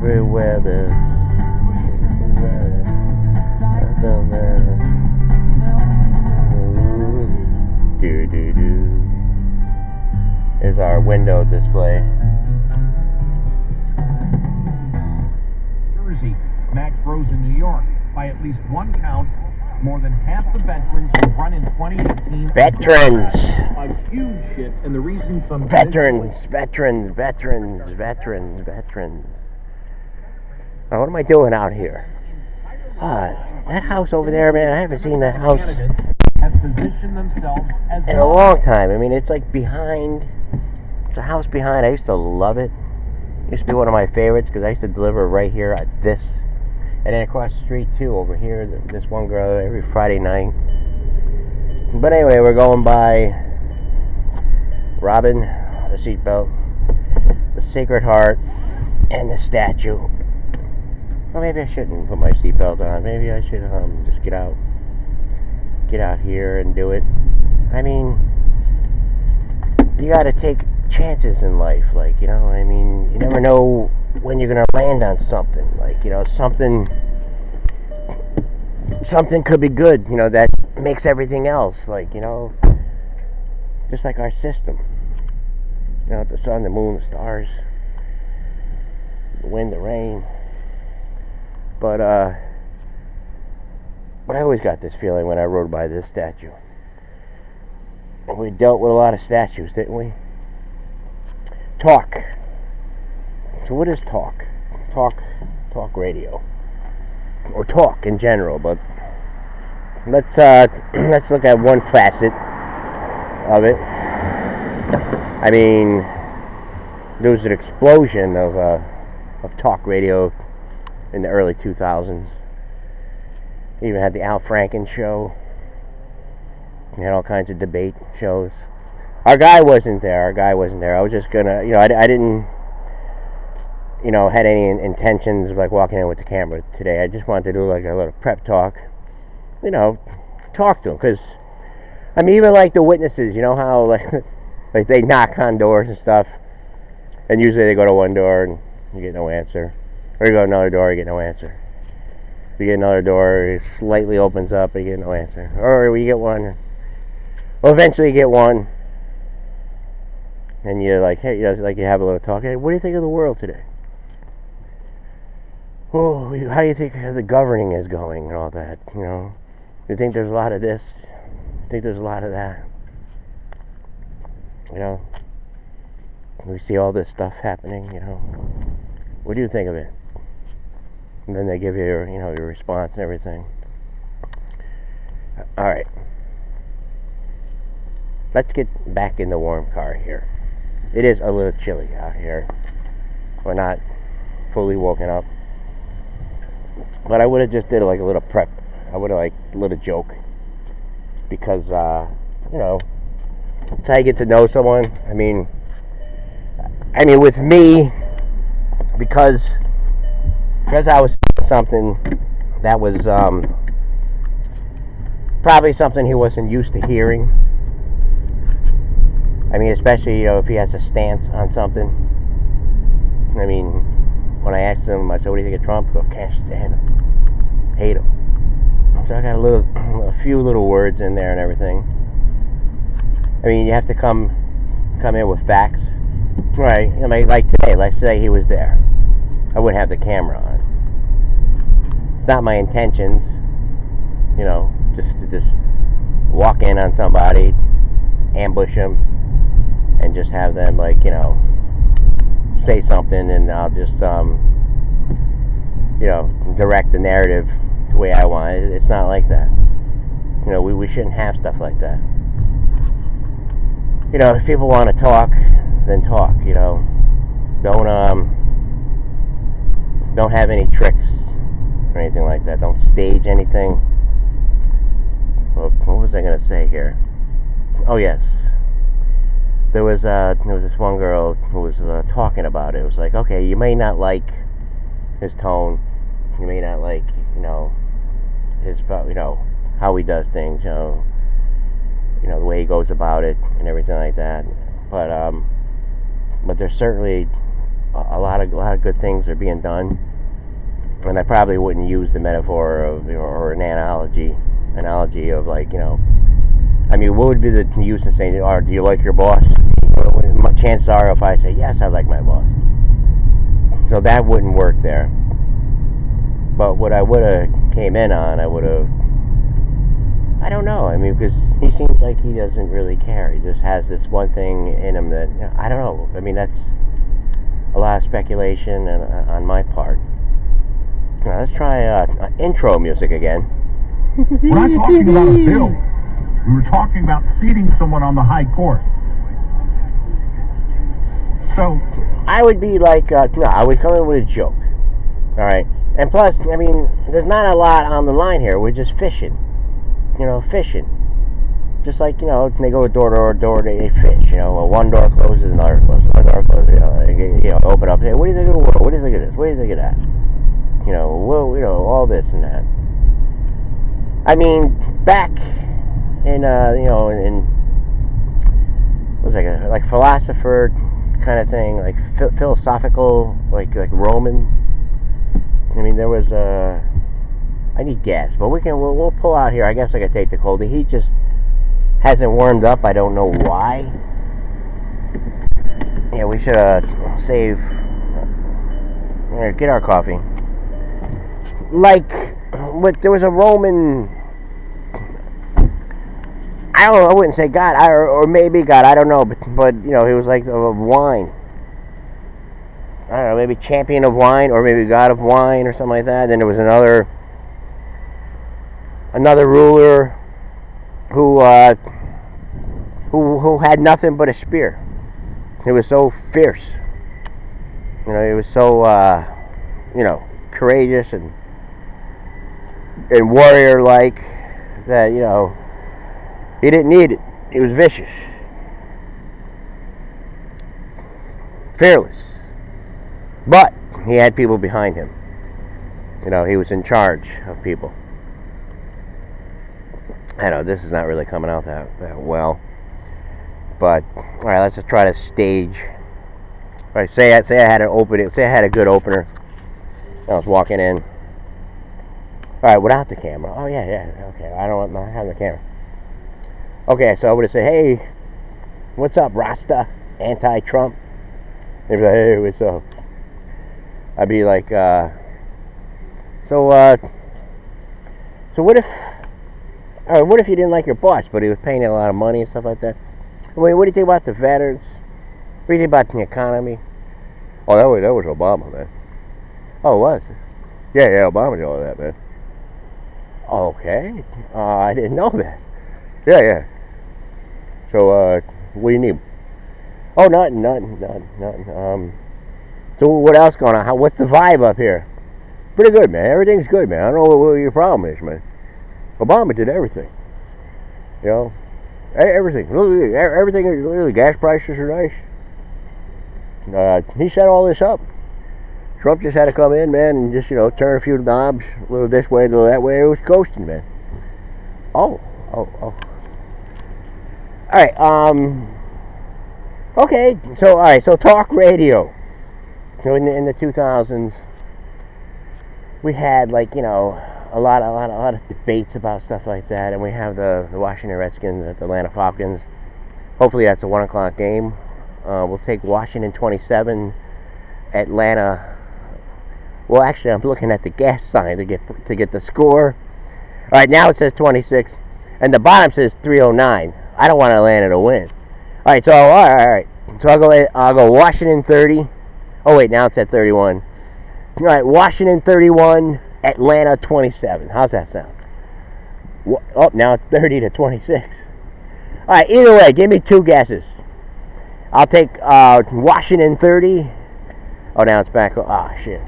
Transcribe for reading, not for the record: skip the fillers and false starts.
Everywhere there's Here's our window display. Jersey, Max Rose in New York. By at least one count, more than half the veterans who run in 2018. Veterans. A huge hit, and the reason some Veterans. Now, what am I doing out here? That house over there, man, I haven't seen that house have positioned themselves as in a long time. I mean, it's like behind. It's a house behind. I used to love it. It used to be one of my favorites because I used to deliver right here at this. And then across the street, too, over here, this one girl every Friday night. But anyway, we're going by Robin, the seatbelt, the Sacred Heart, and the statue. Or maybe I shouldn't put my seatbelt on. Maybe I should just get out here and do it. I mean, you gotta take chances in life, like, you know, I mean, you never know when you're gonna land on something, like, you know, something could be good, you know, that makes everything else, like, you know, just like our system, you know, the sun, the moon, the stars, the wind, the rain. But I always got this feeling when I rode by this statue. And we dealt with a lot of statues, didn't we? Talk. So what is talk? Talk radio. Or talk in general, but let's look at one facet of it. I mean, there was an explosion of talk radio in the early 2000s. You even had the Al Franken show. You had all kinds of debate shows. Our guy wasn't there. I was just gonna, you know, I didn't, you know, had any intentions of like walking in with the camera today. I just wanted to do like a little prep talk, you know, talk to them. Because, I mean, even like the witnesses, you know how like they knock on doors and stuff, and usually they go to one door and you get no answer. Or you go to another door, you get no answer. You get another door, it slightly opens up, you get no answer. Or you get one. Well, eventually you get one. And you're like, hey, you know, like you have a little talk. Hey, what do you think of the world today? Oh, how do you think the governing is going and all that, you know? You think there's a lot of this? You think there's a lot of that? You know? We see all this stuff happening, you know? What do you think of it? And then they give you your, you know, your response and everything. All right. Let's get back in the warm car here. It is a little chilly out here. We're not fully woken up. But I would have just did like a little prep. I would have like a little joke. Because, you know, it's how you get to know someone. I mean, with me, because I was something that was probably something he wasn't used to hearing. I mean, especially, you know, if he has a stance on something. I mean, when I asked him, I said, what do you think of Trump? He goes, can't stand him. Hate him. So I got a few little words in there and everything. I mean, you have to come in with facts. Right. I mean, like today, let's say he was there. I wouldn't have the camera on. It's not my intentions, you know, just to walk in on somebody, ambush them, and just have them, like, you know, say something, and I'll just, you know, direct the narrative the way I want it. It's not like that. You know, we shouldn't have stuff like that. You know, if people want to talk, then talk, you know. Don't have any tricks or anything like that. Don't stage anything. What was I going to say here? Oh, yes. There was this one girl who was talking about it. It was like, okay, you may not like his tone. You may not like, you know, his, you know, how he does things, you know. you know, the way he goes about it and everything like that. But there's certainly a lot of good things are being done, and I probably wouldn't use the metaphor of, or an analogy of, like, you know, I mean, what would be the use in saying, "Oh, do you like your boss?" Chances are, if I say yes, I like my boss, so that wouldn't work there. But what I would have came in on, I don't know. I mean, because he seems like he doesn't really care. He just has this one thing in him that, you know, I don't know. I mean, that's a lot of speculation on my part. Now, let's try intro music again. We're not talking about a bill. We were talking about seating someone on the high court. So I would be like, no, I would come in with a joke. All right. And plus, I mean, there's not a lot on the line here. We're just fishing. You know, fishing. Just like, you know, they go door to door, they fish. You know, one door closes, another closes, one door closes. You know, open up. Hey, what do you think of the world? What do you think of this? What do you think of that? You know, well, you know, all this and that. I mean, back in, you know, in what was like philosopher kind of thing, like philosophical, like Roman. I mean, there was I need gas, but we'll pull out here. I guess I could take the cold. The heat just hasn't warmed up. I don't know why. Yeah, we should save. Get our coffee. Like, there was a Roman. I don't know. I wouldn't say God, or maybe God. I don't know, but you know, he was like of wine. I don't know, maybe champion of wine, or maybe god of wine, or something like that. Then there was another ruler who had nothing but a spear. He was so fierce. You know, he was so you know, courageous and warrior-like that, you know, he didn't need it. He was vicious, fearless. But he had people behind him. You know, he was in charge of people. I know this is not really coming out that well. But all right, let's just try to stage. All right, say I had an opening. Say I had a good opener. I was walking in. All right, without the camera. Oh yeah. Okay, I don't have the camera. Okay, so I would have said, "Hey, what's up, Rasta? Anti-Trump." They'd be like, "Hey, what's up?" I'd be like, so what if you didn't like your boss, but he was paying you a lot of money and stuff like that? I mean, what do you think about the veterans? What do you think about the economy? Oh, that was Obama, man. Oh, it was? Yeah, Obama did all that, man. Okay. I didn't know that. Yeah. So, what do you need? Oh, nothing. So what else going on? What's the vibe up here? Pretty good, man. Everything's good, man. I don't know what your problem is, man. Obama did everything. You know, everything. Everything. Gas prices are nice. He set all this up. Trump just had to come in, man, and just, you know, turn a few knobs, a little this way, a little that way. It was coasting, man. Oh. All right. Okay. So talk radio. So in the 2000s, we had, like, you know, a lot of debates about stuff like that, and we have the Washington Redskins, the Atlanta Falcons. Hopefully that's a 1:00 game. We'll take Washington 27, Atlanta. Well, actually, I'm looking at the gas sign to get the score. All right, now it says 26, and the bottom says 309. I don't want Atlanta to win. All right, so all right. So I'll go Washington 30. Oh wait, now it's at 31. All right, Washington 31, Atlanta 27. How's that sound? Oh, now it's 30-26. All right, either way, give me two guesses. I'll take Washington 30. Oh, now it's back. Oh, shit.